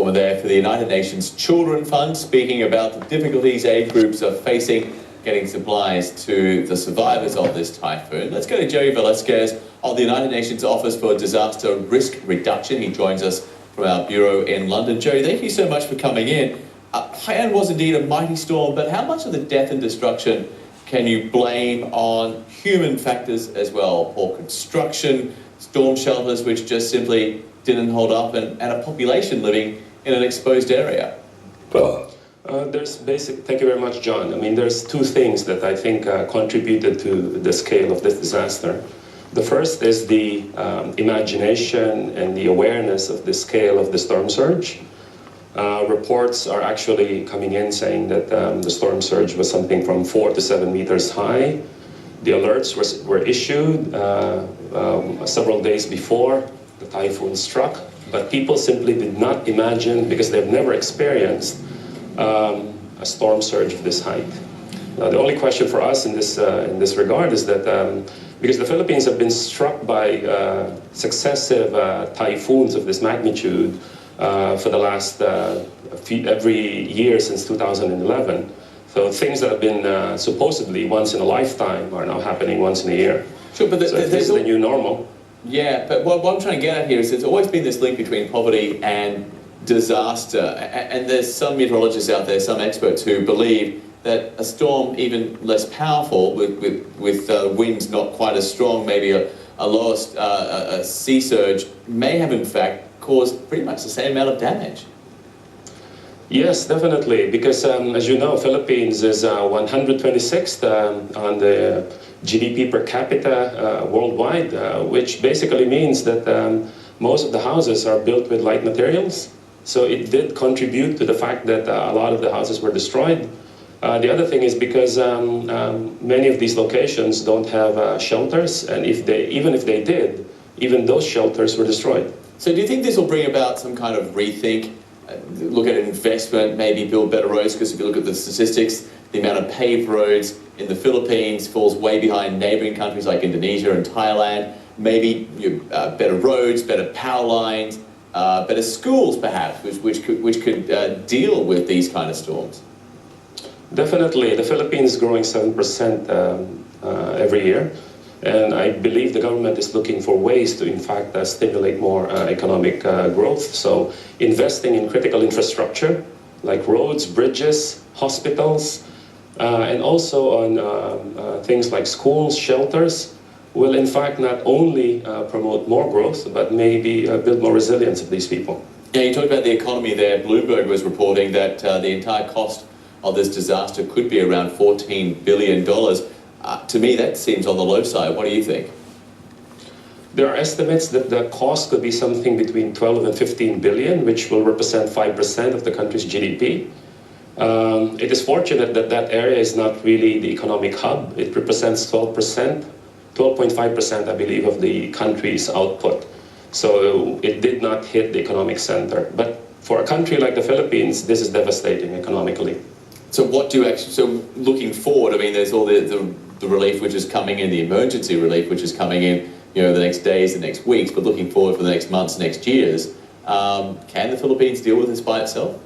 spokeswoman there for the United Nations Children Fund, speaking about the difficulties age groups are facing getting supplies to the survivors of this typhoon. Let's go to Jerry Velasquez of the United Nations Office for Disaster Risk Reduction. He joins us from our bureau in London. Jerry, thank you so much for coming in. Haiyan was indeed a mighty storm, but how much of the death and destruction can you blame on human factors as well? Poor construction, storm shelters which just simply didn't hold up, and a population living in an exposed area? Well, thank you very much, John. I mean, there's two things that I think contributed to the scale of this disaster. The first is the imagination and the awareness of the scale of the storm surge. Reports are actually coming in saying that the storm surge was something from 4 to 7 meters high. The alerts were issued several days before the typhoon struck, but people simply did not imagine, because they've never experienced a storm surge of this height. Now, the only question for us in this regard is that because the Philippines have been struck by successive typhoons of this magnitude for the last every year since 2011. So things that have been supposedly once in a lifetime are now happening once in a year. Sure, but this is the new normal. Yeah, but what I'm trying to get at here is there's always been this link between poverty and disaster, and there's some meteorologists out there, some experts who believe that a storm even less powerful, with winds not quite as strong, maybe a lower sea surge, may have in fact caused pretty much the same amount of damage. Yes, definitely, because as you know, Philippines is 126th on the GDP per capita worldwide, which basically means that most of the houses are built with light materials. So it did contribute to the fact that a lot of the houses were destroyed. The other thing is because many of these locations don't have shelters, and even if they did, even those shelters were destroyed. So do you think this will bring about some kind of rethink? Look at investment, maybe build better roads, because if you look at the statistics, the amount of paved roads in the Philippines falls way behind neighboring countries like Indonesia and Thailand. Maybe better roads, better power lines, better schools perhaps, which could deal with these kind of storms. Definitely. The Philippines is growing 7% every year. And I believe the government is looking for ways to, in fact, stimulate more economic growth. So investing in critical infrastructure like roads, bridges, hospitals, and also on things like schools, shelters, will in fact not only promote more growth, but maybe build more resilience of these people. Yeah, you talked about the economy there. Bloomberg was reporting that the entire cost of this disaster could be around $14 billion. To me, that seems on the low side. What do you think? There are estimates that the cost could be something between 12 and 15 billion, which will represent 5% of the country's GDP. It is fortunate that that area is not really the economic hub. It represents 12%, 12.5%, I believe, of the country's output. So it did not hit the economic center. But for a country like the Philippines, this is devastating economically. So what do you actually, so looking forward, I mean, there's all the relief which is coming in, the emergency relief which is coming in, you know, the next days, the next weeks, but looking forward for the next months, next years, can the Philippines deal with this by itself?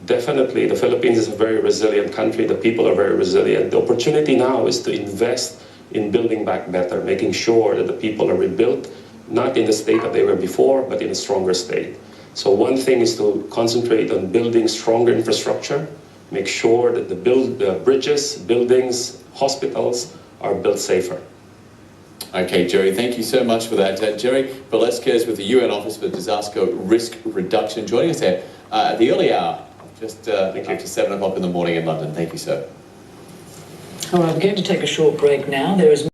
Definitely. The Philippines is a very resilient country. The people are very resilient. The opportunity now is to invest in building back better, making sure that the people are rebuilt, not in the state that they were before, but in a stronger state. So one thing is to concentrate on building stronger infrastructure, make sure that the bridges, buildings, hospitals are built safer. Okay, Jerry, thank you so much for that. Jerry Velasquez with the UN Office for Disaster Risk Reduction, joining us here at the early hour, just after 7 o'clock in the morning in London. Thank you, sir. All right, we're going to take a short break now. There is